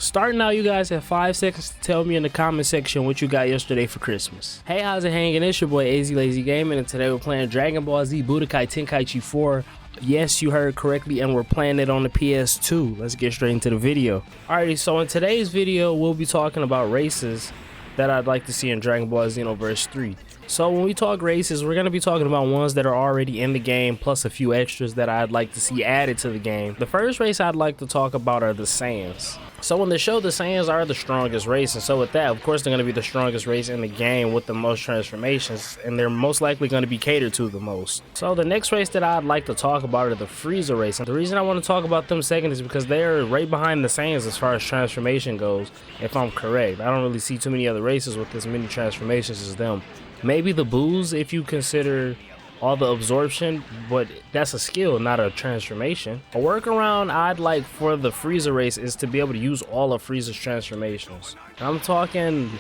Starting out, you guys have 5 seconds to tell me in the comment section what you got yesterday for Christmas. Hey, how's it hanging? It's your boy AZ Lazy Gaming, and today we're playing Dragon Ball Z Budokai Tenkaichi 4. Yes, you heard correctly, and we're playing it on the PS2. Let's get straight into the video. Alrighty, so in today's video, we'll be talking about races that I'd like to see in Dragon Ball Xenoverse 3. So when we talk races, we're going to be talking about ones that are already in the game, plus a few extras that I'd like to see added to the game. The first race I'd like to talk about are the Saiyans. So in the show, the Saiyans are the strongest race, and so with that, of course, they're going to be the strongest race in the game with the most transformations, and they're most likely going to be catered to the most. So the next race that I'd like to talk about are the Frieza race. And the reason I want to talk about them second is because they're right behind the Saiyans as far as transformation goes, if I'm correct. I don't really see too many other races with as many transformations as them. Maybe the Boos, if you consider all the absorption, but that's a skill, not a transformation. A workaround I'd like for the Frieza race is to be able to use all of Frieza's transformations. And I'm talking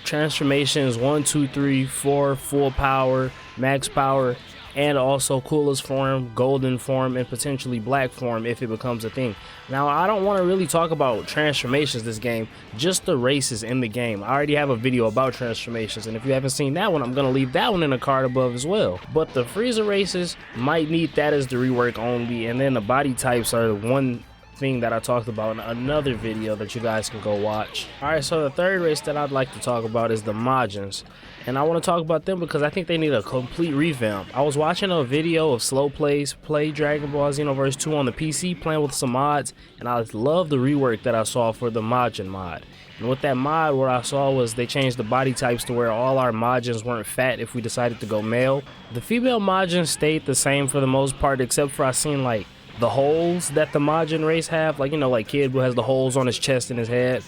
transformations 1, 2, 3, 4, full power, max power, and also coolest form, golden form, and potentially black form if it becomes a thing. Now, I don't want to really talk about transformations this game, just the races in the game. I already have a video about transformations, and if you haven't seen that one, I'm going to leave that one in the card above as well. But the Frieza races might need that as the rework only, and then the body types are the one thing that I talked about in another video that you guys can go watch. Alright, so the third race that I'd like to talk about is the Majins. And I want to talk about them because I think they need a complete revamp. I was watching a video of Slow Plays play Dragon Ball Xenoverse 2 on the PC, playing with some mods, and I love the rework that I saw for the Majin mod. And with that mod, what I saw was they changed the body types to where all our Majins weren't fat if we decided to go male. The female Majins stayed the same for the most part, except for I seen like the holes that the Majin race have, like, you know, like Kid who has the holes on his chest and his head.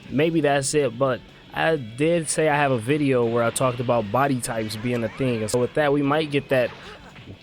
Maybe that's it, but I did say I have a video where I talked about body types being a thing, and so with that we might get that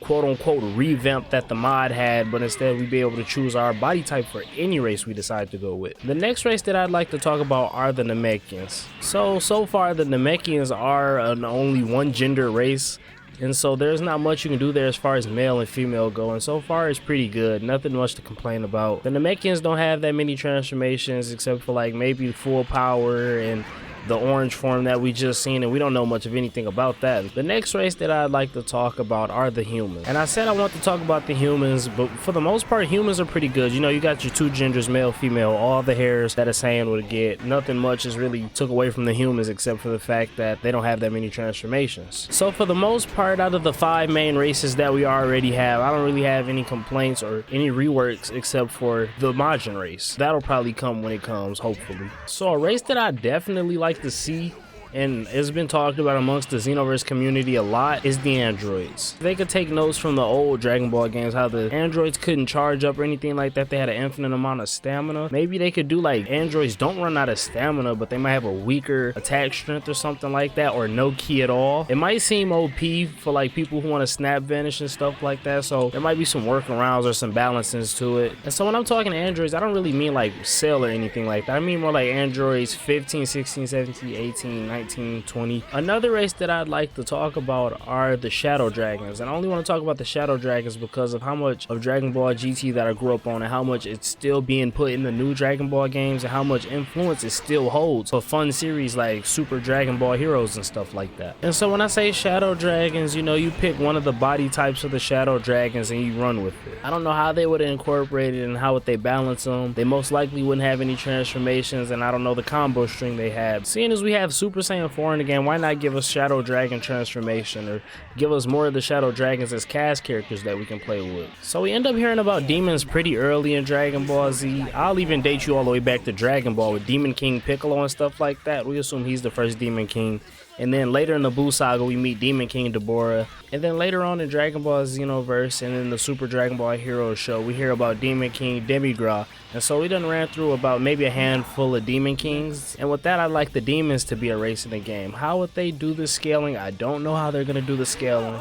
quote-unquote revamp that the mod had, but instead we'd be able to choose our body type for any race we decide to go with. The next race that I'd like to talk about are the Namekians. So far the Namekians are an only one gender race, and so there's not much you can do there as far as male and female go, and so far it's pretty good. Nothing much to complain about. The Namekians don't have that many transformations except for like maybe full power and the orange form that we just seen, and we don't know much of anything about that. The next race that I'd like to talk about are the humans. And I said I want to talk about the humans, but for the most part humans are pretty good. You know, you got your two genders, male, female, all the hairs that a Saiyan would get. Nothing much is really took away from the humans except for the fact that they don't have that many transformations. So for the most part, out of the 5 main races that we already have, I don't really have any complaints or any reworks except for the Majin race. That'll probably come when it comes, hopefully. So a race that I definitely like to see, and it's been talked about amongst the Xenoverse community a lot, is the androids. They could take notes from the old Dragon Ball games, how the androids couldn't charge up or anything like that. They had an infinite amount of stamina. Maybe they could do like androids don't run out of stamina, but they might have a weaker attack strength or something like that, or no ki at all. It might seem OP for like people who want to snap vanish and stuff like that, so there might be some workarounds or some balances to it. And so when I'm talking androids, I don't really mean like Cell or anything like that. I mean more like androids 15, 16, 17, 18, 19, 20. Another race that I'd like to talk about are the Shadow Dragons, and I only want to talk about the Shadow Dragons because of how much of Dragon Ball GT that I grew up on, and how much it's still being put in the new Dragon Ball games, and how much influence it still holds for fun series like Super Dragon Ball Heroes and stuff like that. And so when I say Shadow Dragons, you know, you pick one of the body types of the Shadow Dragons and you run with it. I don't know how they would incorporate it and how would they balance them. They most likely wouldn't have any transformations, and I don't know the combo string they have. Seeing as we have Super Saiyan 4 in the game, why not give us Shadow Dragon transformation, or give us more of the Shadow Dragons as cast characters that we can play with? So we end up hearing about demons pretty early in Dragon Ball Z. I'll even date you all the way back to Dragon Ball with Demon King Piccolo and stuff like that. We assume he's the first Demon King. And then later in the Buu Saga, we meet Demon King Deborah. And then later on in Dragon Ball Xenoverse and in the Super Dragon Ball Heroes show, we hear about Demon King Demigra. And so we done ran through about maybe a handful of Demon Kings. And with that, I'd like the demons to be a race in the game. How would they do the scaling? I don't know how they're going to do the scaling,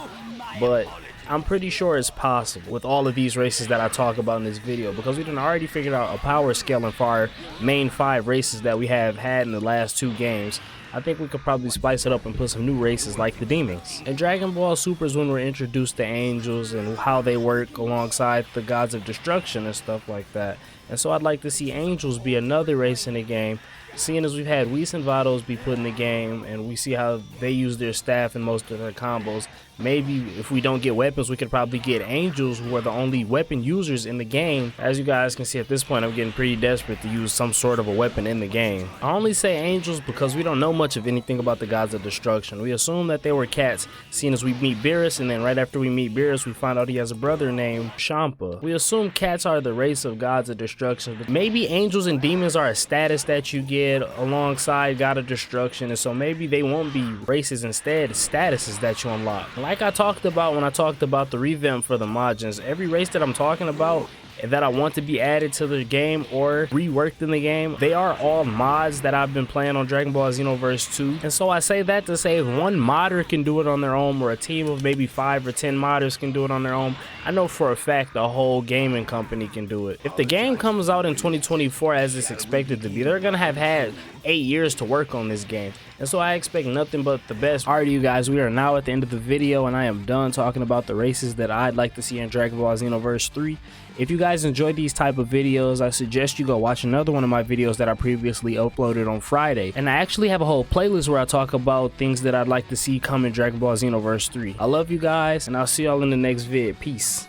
but I'm pretty sure it's possible with all of these races that I talk about in this video, because we done already figured out a power scaling for our main 5 races that we have had in the last 2 games. I think we could probably spice it up and put some new races like the demons. In Dragon Ball Super is when we're introduced to angels and how they work alongside the gods of destruction and stuff like that. And so I'd like to see angels be another race in the game, seeing as we've had Whis and Vados be put in the game and we see how they use their staff in most of their combos. Maybe if we don't get weapons, we could probably get angels, who are the only weapon users in the game. As you guys can see at this point, I'm getting pretty desperate to use some sort of a weapon in the game. I only say angels because we don't know much of anything about the gods of destruction. We assume that they were cats, seeing as we meet Beerus, and then right after we meet Beerus, we find out he has a brother named Champa. We assume cats are the race of gods of destruction, but maybe angels and demons are a status that you get alongside god of destruction, and so maybe they won't be races, instead statuses that you unlock. Like I talked about when I talked about the revamp for the Majins, every race that I'm talking about that I want to be added to the game or reworked in the game, they are all mods that I've been playing on Dragon Ball Xenoverse 2. And so I say that to say, if one modder can do it on their own, or a team of maybe 5 or 10 modders can do it on their own, I know for a fact the whole gaming company can do it. If the game comes out in 2024 as it's expected to be, they're gonna have had 8 years to work on this game, and so I expect nothing but the best. Alright you guys, we are now at the end of the video and I am done talking about the races that I'd like to see in Dragon Ball Xenoverse 3. If you guys enjoy these type of videos, I suggest you go watch another one of my videos that I previously uploaded on Friday. And I actually have a whole playlist where I talk about things that I'd like to see come in Dragon Ball Xenoverse 3. I love you guys, and I'll see y'all in the next vid. Peace.